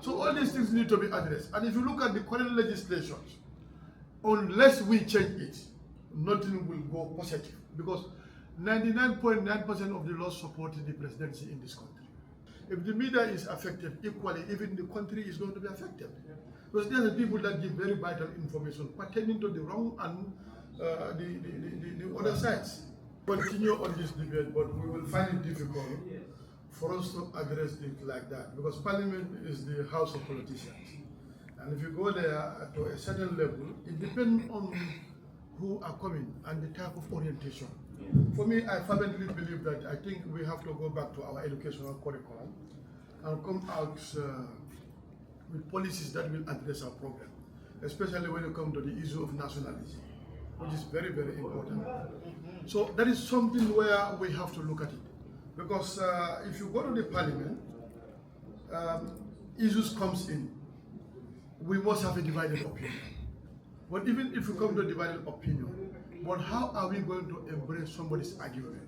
So all these things need to be addressed. And if you look at the current legislations, unless we change it, nothing will go positive. Because 99.9% of the laws supporting the presidency in this country. If the media is affected equally, even the country is going to be affected. Because there are people that give very vital information pertaining to the wrong and the other sides. Continue on this debate, but we will find it difficult for us to address it like that, because Parliament is the house of politicians. And if you go there to a certain level, it depends on who are coming and the type of orientation. For me, I fervently believe that I think we have to go back to our educational curriculum and come out with policies that will address our problem, especially when it comes to the issue of nationalism, which is very, very important. So that is something where we have to look at it. Because if you go to the Parliament, issues comes in, we must have a divided opinion. But even if we come to a divided opinion, but how are we going to embrace somebody's argument?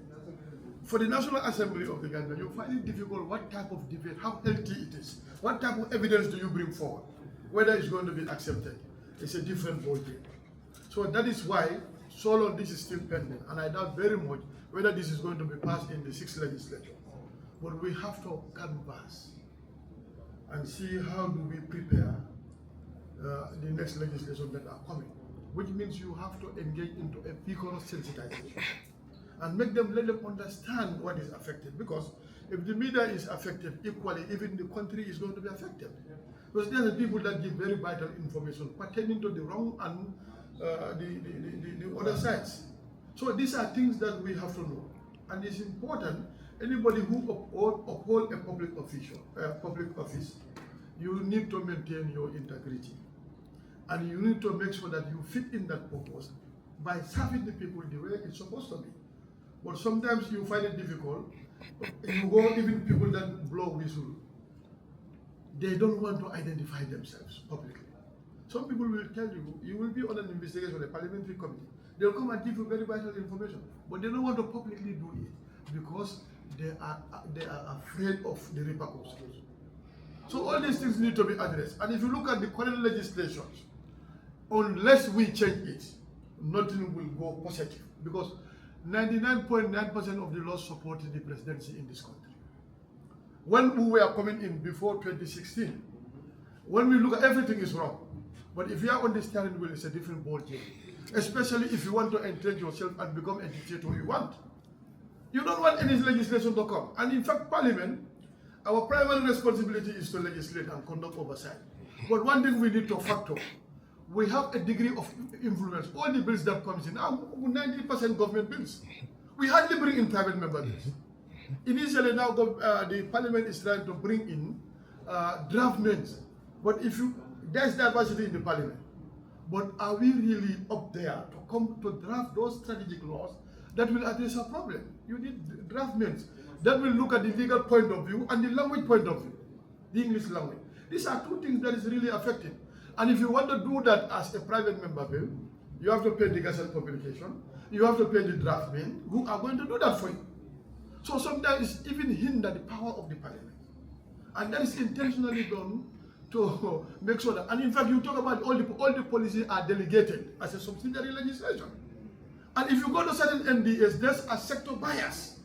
For the National Assembly of the Gambia, you find it difficult what type of debate, how healthy it is, what type of evidence do you bring forward, whether it's going to be accepted. It's a different ballgame. So that is why, so long this is still pending, and I doubt very much whether this is going to be passed in the 6th legislature. But we have to canvass and see how do we prepare the next legislation that are coming, which means you have to engage into a vigorous sensitization and let them understand what is affected. Because if the media is affected equally, even the country is going to be affected. Because there are people that give very vital information pertaining to the wrong and the other sides. So these are things that we have to know, and it's important. Anybody who uphold a public office, you need to maintain your integrity, and you need to make sure that you fit in that purpose by serving the people the way it's supposed to be. But sometimes you find it difficult. You go, even people that blow whistle, they don't want to identify themselves publicly. Some people will tell you, you will be on an investigation, a parliamentary committee. They'll come and give you very vital information, but they don't want to publicly do it because they are afraid of the repercussions. So all these things need to be addressed. And if you look at the current legislations, unless we change it, nothing will go positive, because 99.9% of the laws supporting the presidency in this country. When we were coming in before 2016, when we look at everything is wrong. But if you are on the steering wheel, it's a different ball game. Especially if you want to entrench yourself and become a dictator you want. You don't want any legislation to come. And in fact, Parliament, our primary responsibility is to legislate and conduct oversight. But one thing we need to factor, we have a degree of influence. All the bills that comes in are 90% government bills. We hardly bring in private member bills. Initially now the Parliament is trying to bring in draft bills. But if you, there's diversity in the Parliament. But are we really up there to come to draft those strategic laws that will address our problem? You need draft bills that will look at the legal point of view and the language point of view, the English language. These are two things that is really affecting. And if you want to do that as a private member bill, you have to pay the Gazette publication, you have to pay the draft men who are going to do that for you. So sometimes it's even hinder the power of the Parliament. And that is intentionally done to make sure that, and in fact you talk about all the policies are delegated as a subsidiary legislation. And if you go to certain MDAs, there's a sector bias,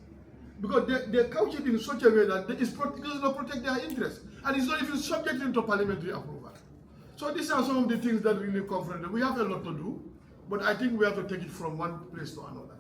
because they couch it in such a way that it does not protect their interests, and it's not even subject to parliamentary approval. So these are some of the things that really confront them. We have a lot to do, but I think we have to take it from one place to another.